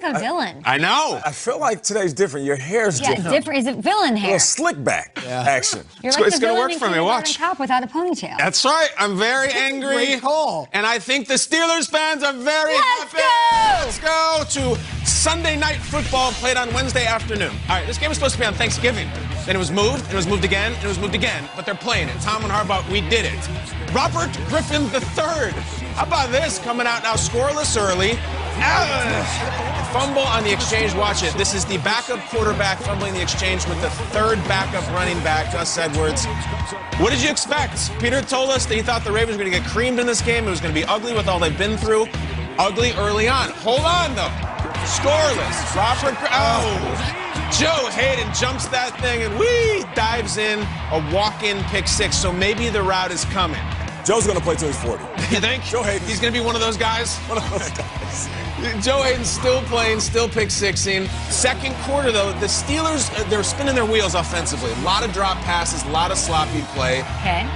A villain. I know. I feel like today's different. Your hair's different. Yeah, different. Is it villain hair? A little slick back action. You're like It's the going to villain work in for me. Kindergarten Watch. Cop without a ponytail. That's right. I'm very angry. Great call. And I think the Steelers fans are very Let's happy. go! Let's go to Sunday Night Football played on Wednesday afternoon. All right, this game was supposed to be on Thanksgiving. Then it was moved, and it was moved again, and it was moved again. But they're playing it. Tom and Harbaugh, we did it. Robert Griffin III. How about this? Coming out now scoreless early. Fumble on the exchange. Watch it. This is the backup quarterback fumbling the exchange with the third backup running back, Gus Edwards. What did you expect? Peter told us that he thought the Ravens were going to get creamed in this game. It was going to be ugly with all they've been through. Ugly early on. Hold on, though. Scoreless. Joe Hayden jumps that thing and dives in. A walk-in pick six. So maybe the route is coming. Joe's going to play till he's 40. You think? Joe Hayden. He's going to be one of those guys? One of those guys. Joe Hayden's still playing, still pick-sixing. Second quarter, though, the Steelers, they're spinning their wheels offensively. A lot of drop passes, a lot of sloppy play. Okay.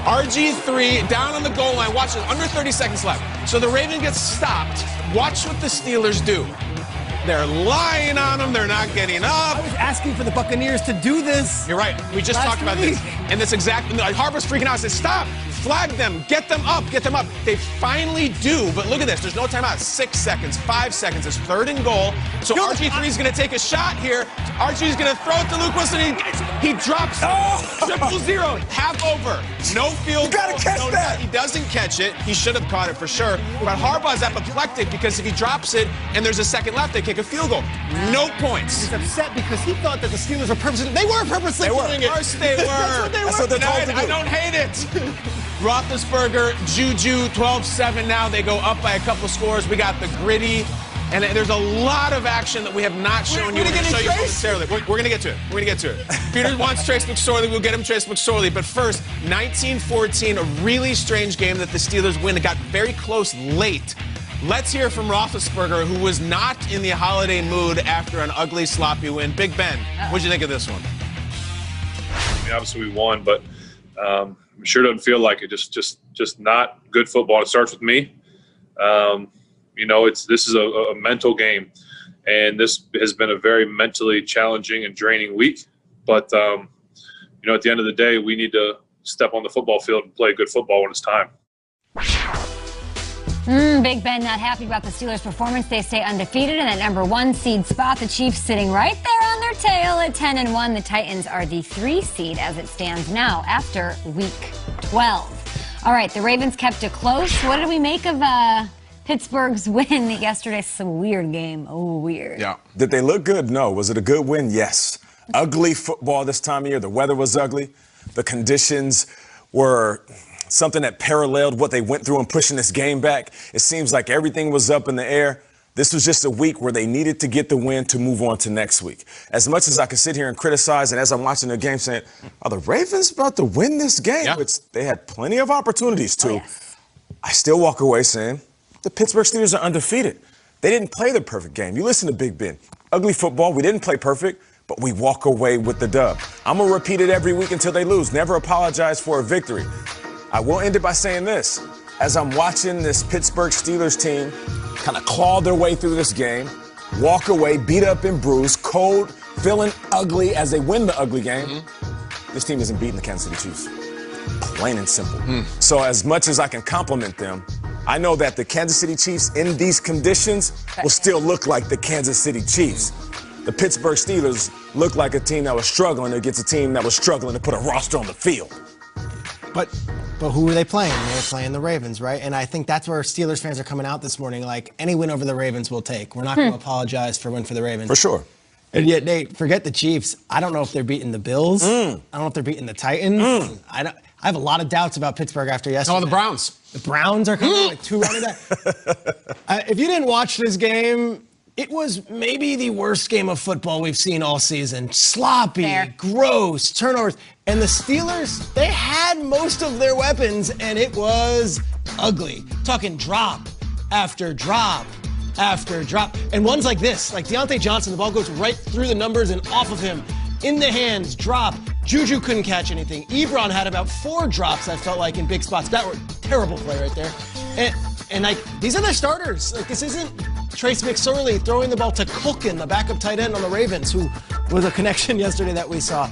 RG3 down on the goal line. Watch it. Under 30 seconds left. So the Raven gets stopped. Watch what the Steelers do. They're lying on them. They're not getting up. I was asking for the Buccaneers to do this. You're right. We just talked about this. And that's exactly. Harbaugh's freaking out. Says, stop. Flag them. Get them up. Get them up. They finally do. But look at this. There's no timeout. 6 seconds. 5 seconds. It's third and goal. So RG3 is going to take a shot here. RG is going to throw it to Luke Wilson. He drops 0-0. Half over. No field goal. You got to catch that. He doesn't catch it. He should have caught it for sure. But Harbaugh's apoplectic because if he drops it and there's a second left, they kick a field goal. No points. He's upset because he thought that the Steelers were purposely. They were purposely doing it. Of course they were. That's what they were. That's what they're told to do. I don't hate it. Roethlisberger, Juju, 12-7 now. They go up by a couple scores. We got the gritty. And there's a lot of action that we have not shown you. We're going to show you momentarily. We're going to get to it. We're going to get to it. Peter wants Trace McSorley. We'll get him Trace McSorley. But first, 19-14, a really strange game that the Steelers win. It got very close late. Let's hear from Roethlisberger, who was not in the holiday mood after an ugly, sloppy win. Big Ben, what'd you think of this one? I mean, obviously we won, but it sure doesn't feel like it. Just not good football. It starts with me. You know, this is a mental game, and this has been a very mentally challenging and draining week. But you know, at the end of the day, we need to step on the football field and play good football when it's time. Big Ben not happy about the Steelers' performance. They stay undefeated in that number 1 seed spot. The Chiefs sitting right there on their tail at 10-1. The Titans are the 3 seed as it stands now after week 12. All right, the Ravens kept it close. What did we make of Pittsburgh's win yesterday? It's a weird game. Oh, weird. Yeah. Did they look good? No. Was it a good win? Yes. Ugly football this time of year. The weather was ugly. The conditions were something that paralleled what they went through in pushing this game back. It seems like everything was up in the air. This was just a week where they needed to get the win to move on to next week. As much as I can sit here and criticize, and as I'm watching the game saying, are the Ravens about to win this game? Yeah. Which they had plenty of opportunities to. I still walk away saying the Pittsburgh Steelers are undefeated. They didn't play the perfect game. You listen to Big Ben. Ugly football. We didn't play perfect, but we walk away with the dub. I'm going to repeat it every week until they lose. Never apologize for a victory. I will end it by saying this. As I'm watching this Pittsburgh Steelers team kind of claw their way through this game, walk away, beat up and bruised, cold, feeling ugly as they win the ugly game, this team isn't beating the Kansas City Chiefs. Plain and simple. So as much as I can compliment them, I know that the Kansas City Chiefs in these conditions will still look like the Kansas City Chiefs. The Pittsburgh Steelers look like a team that was struggling against a team that was struggling to put a roster on the field. But who are they playing? They're playing the Ravens, right? And I think that's where Steelers fans are coming out this morning. Like, any win over the Ravens we'll take. We're not going to apologize for a win for the Ravens. For sure. And yet, Nate, forget the Chiefs. I don't know if they're beating the Bills. I don't know if they're beating the Titans. I have a lot of doubts about Pittsburgh after yesterday. Oh, the Browns. The Browns are coming like 2 running back. If you didn't watch this game, it was maybe the worst game of football we've seen all season. Sloppy, gross, turnovers. And the Steelers, they had most of their weapons, and it was ugly. Talking drop after drop after drop. And ones like this, like Deontay Johnson, the ball goes right through the numbers and off of him. In the hands, drop. Juju couldn't catch anything. Ebron had about 4 drops, I felt like, in big spots. That were terrible play right there. And like, these are their starters. Like, this isn't Trace McSorley throwing the ball to Culkin, the backup tight end on the Ravens, who was a connection yesterday that we saw.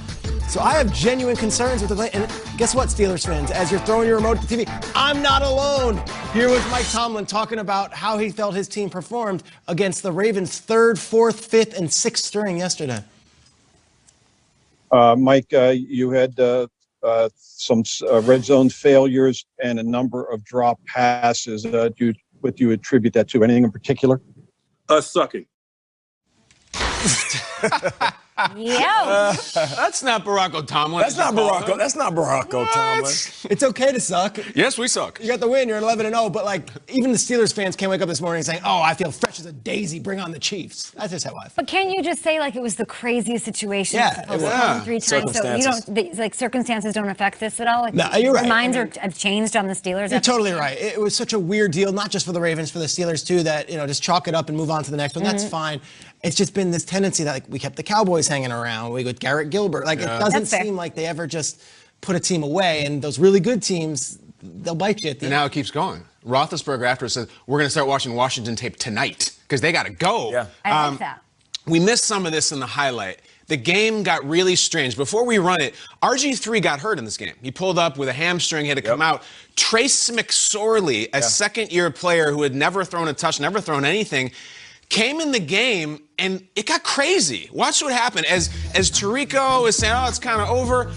So I have genuine concerns with the play. And guess what, Steelers fans? As you're throwing your remote at the TV, I'm not alone. Here was Mike Tomlin talking about how he felt his team performed against the Ravens' 3rd, 4th, 5th, and 6th string yesterday. Mike, you had some red zone failures and a number of drop passes. What do you attribute that to? Anything in particular? Us sucking. Yeah. That's not Barack Tomlin. That's not Barack Tomlin. It's okay to suck. Yes, we suck. You got the win. You're 11-0. But like, even the Steelers fans can't wake up this morning saying, "Oh, I feel fresh as a daisy. Bring on the Chiefs." That's just how I feel. But can't you just say like it was the craziest situation? Yeah, it was. 3 times. So you don't like circumstances don't affect this at all. Like, no, you're right. Your minds have changed on the Steelers. You're totally right. It was such a weird deal, not just for the Ravens, for the Steelers too. That just chalk it up and move on to the next one. That's fine. It's just been this tendency that like we kept the Cowboys hanging around. We with Garrett Gilbert. Like it doesn't seem like they ever just put a team away. And those really good teams, they'll bite you at the end. And now it keeps going. Roethlisberger afterwards said, "We're going to start watching Washington tape tonight because they got to go." Yeah. I like that. We missed some of this in the highlight. The game got really strange. Before we run it, RG3 got hurt in this game. He pulled up with a hamstring, had to come out. Trace McSorley, a second-year player who had never thrown a touch, never thrown anything, came in the game, and it got crazy. Watch what happened. As Tirico is saying, "Oh, it's kind of over,"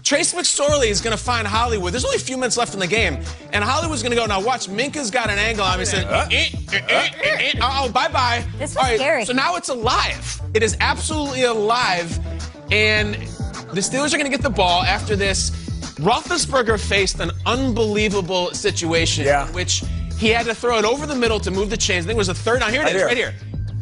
Trace McSorley is going to find Hollywood. There's only a few minutes left in the game, and Hollywood's going to go, "Now watch, Minka's got an angle on me." He said, "Oh, bye-bye." This was scary. So now it's alive. It is absolutely alive, and the Steelers are going to get the ball after this. Roethlisberger faced an unbelievable situation in which he had to throw it over the middle to move the chains. I think it was a third down. Here it is, right here.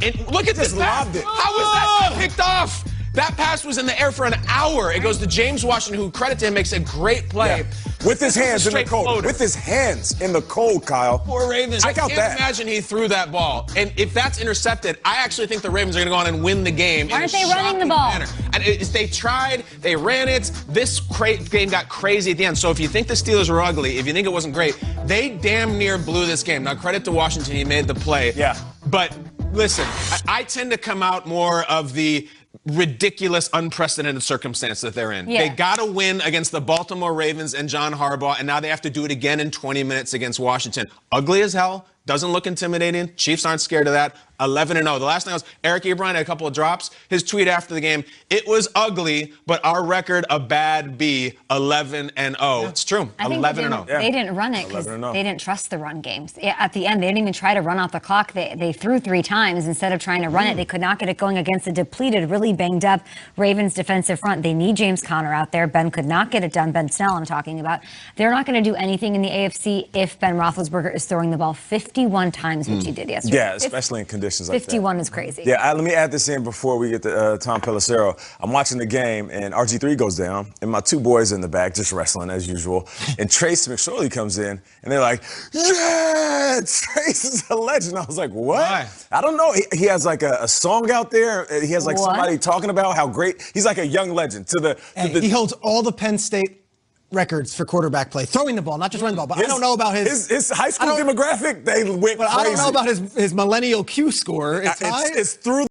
And look at this pass. How was that not picked off? That pass was in the air for an hour. It goes to James Washington, who, credit to him, makes a great play. Yeah. With his hands in the cold. Floater. With his hands in the cold, Kyle. Poor Ravens. I can't imagine he threw that ball. And if that's intercepted, I actually think the Ravens are going to go on and win the game. Why aren't they running the ball? And they tried, they ran it. This game got crazy at the end. So if you think the Steelers were ugly, if you think it wasn't great, they damn near blew this game. Now, credit to Washington, he made the play. Yeah. But listen, I tend to come out more of the ridiculous, unprecedented circumstance that they're in. Yeah. They got to win against the Baltimore Ravens and John Harbaugh, and now they have to do it again in 20 minutes against Washington. Ugly as hell. Doesn't look intimidating. Chiefs aren't scared of that. 11-0. The last thing was Eric Ebron had a couple of drops. His tweet after the game, "It was ugly, but our record a bad B, 11-0." Yeah. It's true. 11-0. They didn't run it because they didn't trust the run games. At the end, they didn't even try to run off the clock. They threw 3 times instead of trying to run it. They could not get it going against a depleted, really banged up Ravens defensive front. They need James Conner out there. Ben could not get it done. Ben Snell, I'm talking about. They're not going to do anything in the AFC if Ben Roethlisberger is throwing the ball 51 times, which he did yesterday. Yeah, especially in conditions like that. 51 is crazy. Yeah, let me add this in before we get to Tom Pelissero. I'm watching the game, and RG3 goes down, and my 2 boys in the back just wrestling as usual. And Trace McSorley comes in, and they're like, "Yeah, Trace is a legend." I was like, "What?" Why? I don't know. He has like a song out there. He has like somebody talking about how great. He's like a young legend. He holds all the Penn State records for quarterback play, throwing the ball, not just running the ball. But I don't know about his high school demographic. They went crazy. I don't know about his millennial Q score. It's through